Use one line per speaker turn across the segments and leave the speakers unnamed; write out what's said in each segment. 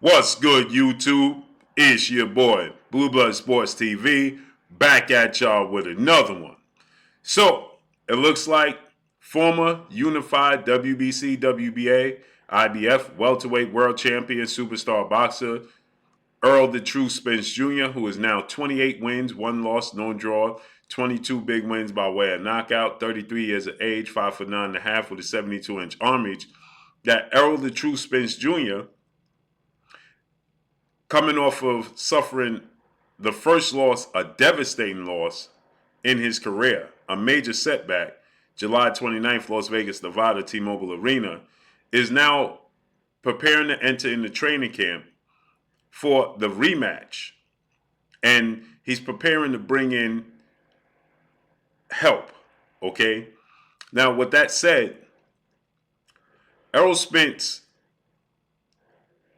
What's good, YouTube? It's your boy, Blue Blood Sports TV, back at y'all with another one. So, it looks like former unified WBC, WBA, IBF welterweight world champion superstar boxer Errol "The Truth" Spence Jr., who is now 28 wins, 1 loss, no draw, 22 big wins by way of knockout, 33 years of age, 5'9.5" with a 72-inch arm reach, that Errol "The Truth" Spence Jr., coming off of suffering the first loss, a devastating loss in his career, a major setback, July 29th, Las Vegas, Nevada, T-Mobile Arena, is now preparing to enter into training camp for the rematch. And he's preparing to bring in help, okay? Now, with that said, Errol Spence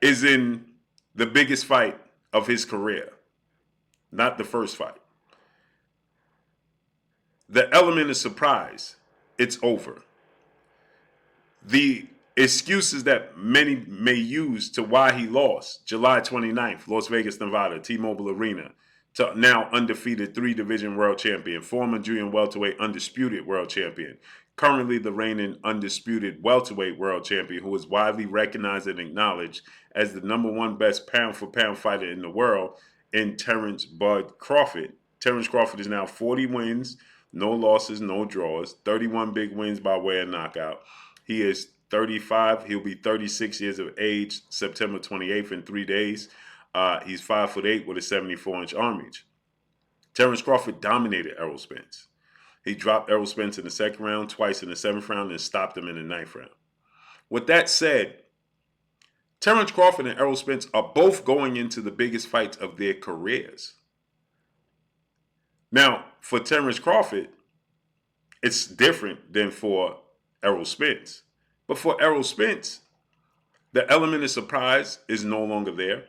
is in the biggest fight of his career, not the first fight. The element of surprise, it's over. The excuses that many may use to why he lost, July 29th, Las Vegas, Nevada, T-Mobile Arena, to now undefeated 3-division world champion, former junior welterweight undisputed world champion, currently the reigning undisputed welterweight world champion, who is widely recognized and acknowledged as the #1 best pound-for-pound fighter in the world in Terence "Bud" Crawford. Terence Crawford is now 40 wins, no losses, no draws, 31 big wins by way of knockout. He is 35. He'll be 36 years of age September 28th in 3 days. He's 5'8" with a 74-inch arm reach. Terence Crawford dominated Errol Spence. He dropped Errol Spence in the second round, twice in the 7th round, and stopped him in the 9th round. With that said, Terence Crawford and Errol Spence are both going into the biggest fights of their careers. Now, for Terence Crawford, it's different than for Errol Spence. But for Errol Spence, the element of surprise is no longer there.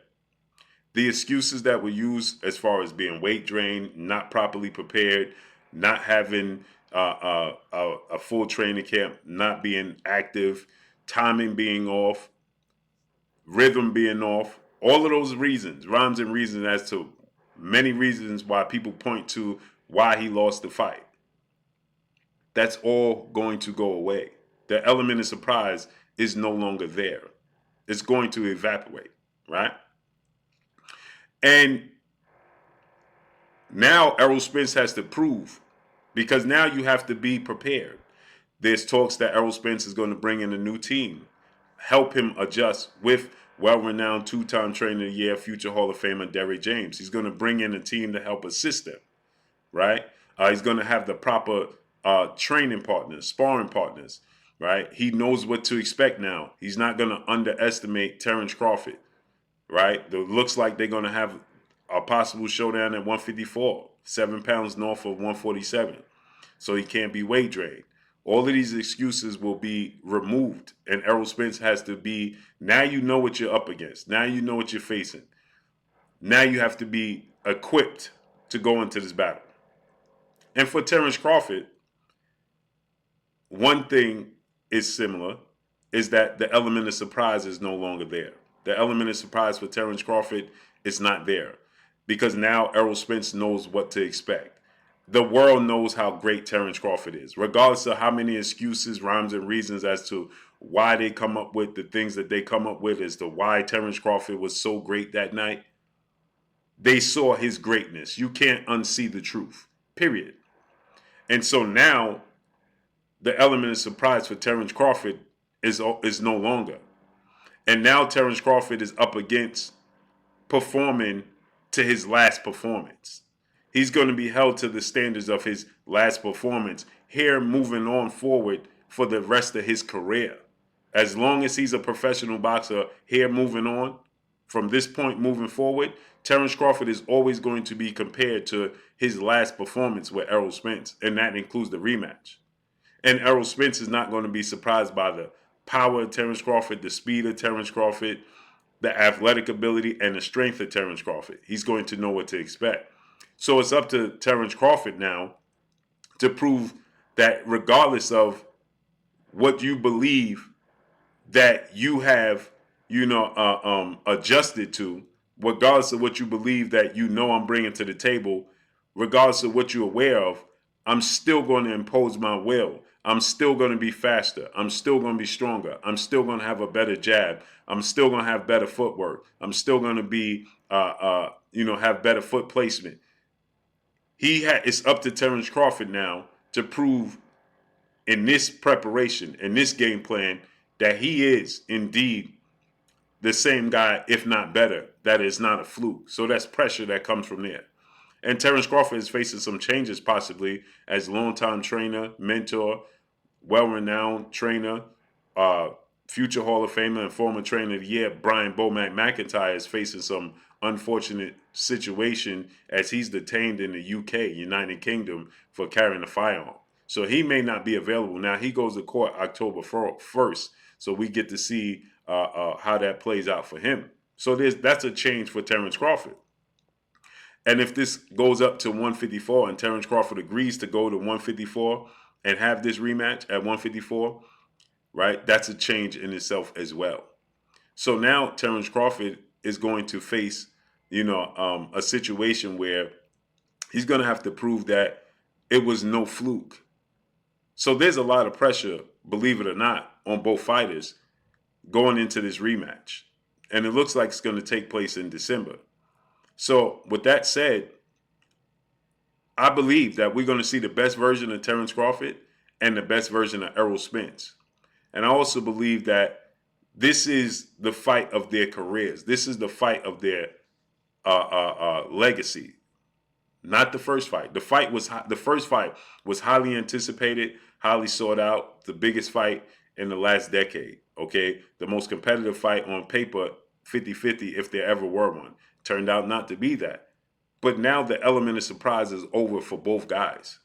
The excuses that were used as far as being weight drained, not properly prepared, not having a full training camp, not being active, timing being off, rhythm being off, all of those reasons, rhymes and reasons as to many reasons why people point to why he lost the fight. That's all going to go away. The element of surprise is no longer there. It's going to evaporate, right? And now Errol Spence has to prove, because now you have to be prepared. There's talks that Errol Spence is going to bring in a new team, help him adjust with well-renowned 2-time trainer of the year, future Hall of Famer Derrick James. He's going to bring in a team to help assist him, right? He's going to have the proper training partners, sparring partners, right? He knows what to expect now. He's not going to underestimate Terence Crawford, right? It looks like they're going to have a possible showdown at 154, 7 pounds north of 147. So he can't be weight drained. All of these excuses will be removed, and Errol Spence has to be, now you know what you're up against. Now you know what you're facing. Now you have to be equipped to go into this battle. And for Terence Crawford, one thing is similar, is that the element of surprise is no longer there. The element of surprise for Terence Crawford is not there, because now Errol Spence knows what to expect. The world knows how great Terence Crawford is, regardless of how many excuses, rhymes, and reasons as to why they come up with the things that they come up with as to why Terence Crawford was so great that night. They saw his greatness. You can't unsee the truth, period. And so now the element of surprise for Terence Crawford is no longer. And now Terence Crawford is up against performing to his last performance. He's going to be held to the standards of his last performance here moving on forward for the rest of his career. As long as he's a professional boxer here moving on, from this point moving forward, Terence Crawford is always going to be compared to his last performance with Errol Spence, and that includes the rematch. And Errol Spence is not going to be surprised by the power of Terence Crawford, the speed of Terence Crawford, the athletic ability, and the strength of Terence Crawford. He's going to know what to expect. So it's up to Terence Crawford now to prove that regardless of what you believe, that you have adjusted to, regardless of what you believe that I'm bringing to the table, regardless of what you're aware of, I'm still going to impose my will. I'm still going to be faster. I'm still going to be stronger. I'm still going to have a better jab. I'm still going to have better footwork. I'm still going to be, have better foot placement. It's up to Terence Crawford now to prove in this preparation, in this game plan, that he is indeed the same guy, if not better. That is not a fluke. So that's pressure that comes from there. And Terence Crawford is facing some changes possibly as longtime trainer, mentor, well-renowned trainer, uh, future Hall of Famer and former trainer of the year, Brian Bomac McIntyre, is facing some unfortunate situation as he's detained in the UK, United Kingdom, for carrying a firearm. So he may not be available. Now, he goes to court October 1st, so we get to see how that plays out for him. So that's a change for Terence Crawford. And if this goes up to 154 and Terence Crawford agrees to go to 154 and have this rematch at 154, right, that's a change in itself as well. So now Terence Crawford is going to face, a situation where he's going to have to prove that it was no fluke. So there's a lot of pressure, believe it or not, on both fighters going into this rematch. And it looks like it's going to take place in December. So with that said, I believe that we're going to see the best version of Terence Crawford and the best version of Errol Spence. And I also believe that this is the fight of their careers. This is the fight of their legacy. Not the first fight. The first fight was highly anticipated, highly sought out, the biggest fight in the last decade. Okay, the most competitive fight on paper, 50-50, if there ever were one. Turned out not to be that. But now the element of surprise is over for both guys.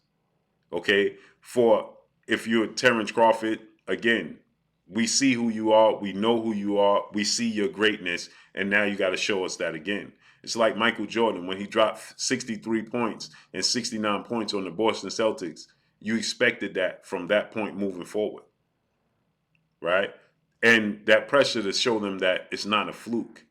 Okay, if you're Terence Crawford, again, we see who you are, we know who you are, we see your greatness, and now you got to show us that again. It's like Michael Jordan when he dropped 63 points and 69 points on the Boston Celtics. You expected that from that point moving forward, right? And that pressure to show them that it's not a fluke.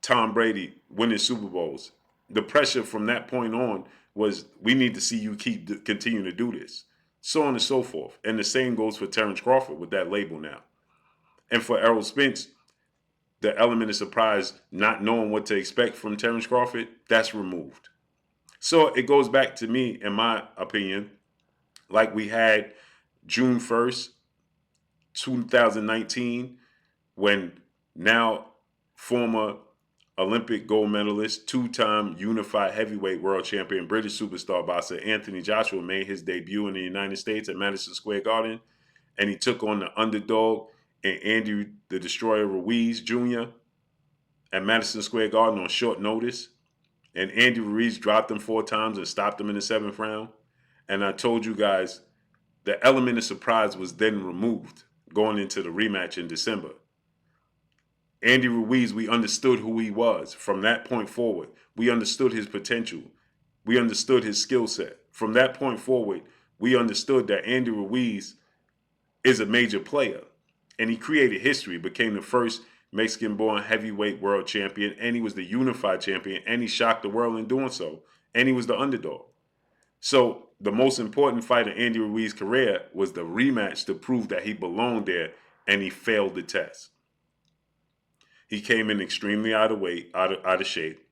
Tom Brady winning Super Bowls. The pressure from that point on was, we need to see you continue to do this. So on and so forth. And the same goes for Terence Crawford with that label now. And for Errol Spence, the element of surprise, not knowing what to expect from Terence Crawford, that's removed. So it goes back to me, in my opinion, like we had June 1st, 2019, when now former Olympic gold medalist, two-time unified heavyweight world champion, British superstar boxer Anthony Joshua made his debut in the United States at Madison Square Garden, and he took on the underdog and Andy the Destroyer Ruiz Jr. at Madison Square Garden on short notice. And Andy Ruiz dropped him 4 times and stopped him in the 7th round. And I told you guys, the element of surprise was then removed going into the rematch in December. Andy Ruiz, we understood who he was from that point forward. We understood his potential. We understood his skill set. From that point forward, we understood that Andy Ruiz is a major player. And he created history, became the first Mexican-born heavyweight world champion, and he was the unified champion, and he shocked the world in doing so. And he was the underdog. So the most important fight of Andy Ruiz's career was the rematch to prove that he belonged there, and he failed the test. He came in extremely out of weight, out of shape.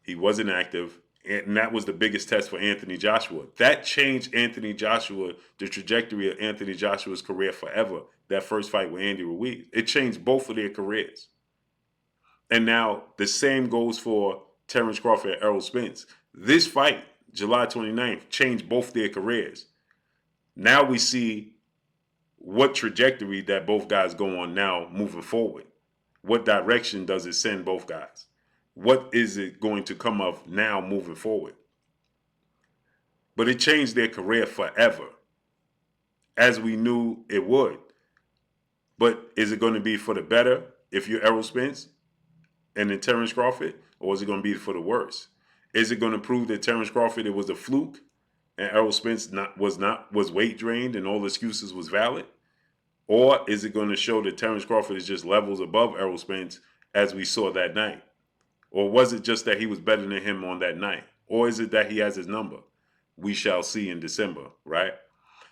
He wasn't active, and that was the biggest test for Anthony Joshua. That changed Anthony Joshua, the trajectory of Anthony Joshua's career forever, that first fight with Andy Ruiz. It changed both of their careers. And now the same goes for Terence Crawford and Errol Spence. This fight, July 29th, changed both their careers. Now we see what trajectory that both guys go on now moving forward. What direction does it send both guys? What is it going to come of now moving forward? But it changed their career forever, as we knew it would. But is it going to be for the better if you're Errol Spence and then Terence Crawford, or is it going to be for the worse? Is it going to prove that Terence Crawford, it was a fluke and Errol Spence was weight drained and all excuses was valid? Or is it going to show that Terence Crawford is just levels above Errol Spence as we saw that night? Or was it just that he was better than him on that night? Or is it that he has his number? We shall see in December, right?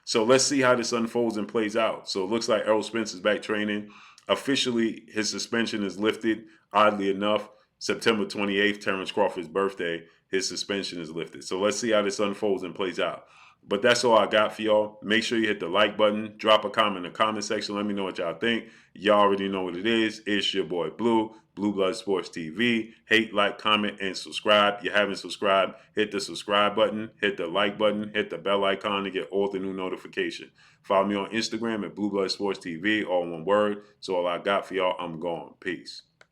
So let's see how this unfolds and plays out. So it looks like Errol Spence is back training. Officially, his suspension is lifted. Oddly enough, September 28th, Terence Crawford's birthday, his suspension is lifted. So let's see how this unfolds and plays out. But that's all I got for y'all. Make sure you hit the like button. Drop a comment in the comment section. Let me know what y'all think. Y'all already know what it is. It's your boy Blue, Blue Blood Sports TV. Hate, like, comment, and subscribe. You haven't subscribed, hit the subscribe button, hit the like button, hit the bell icon to get all the new notifications. Follow me on Instagram at Blue Blood Sports TV, all one word. So all I got for y'all, I'm gone. Peace.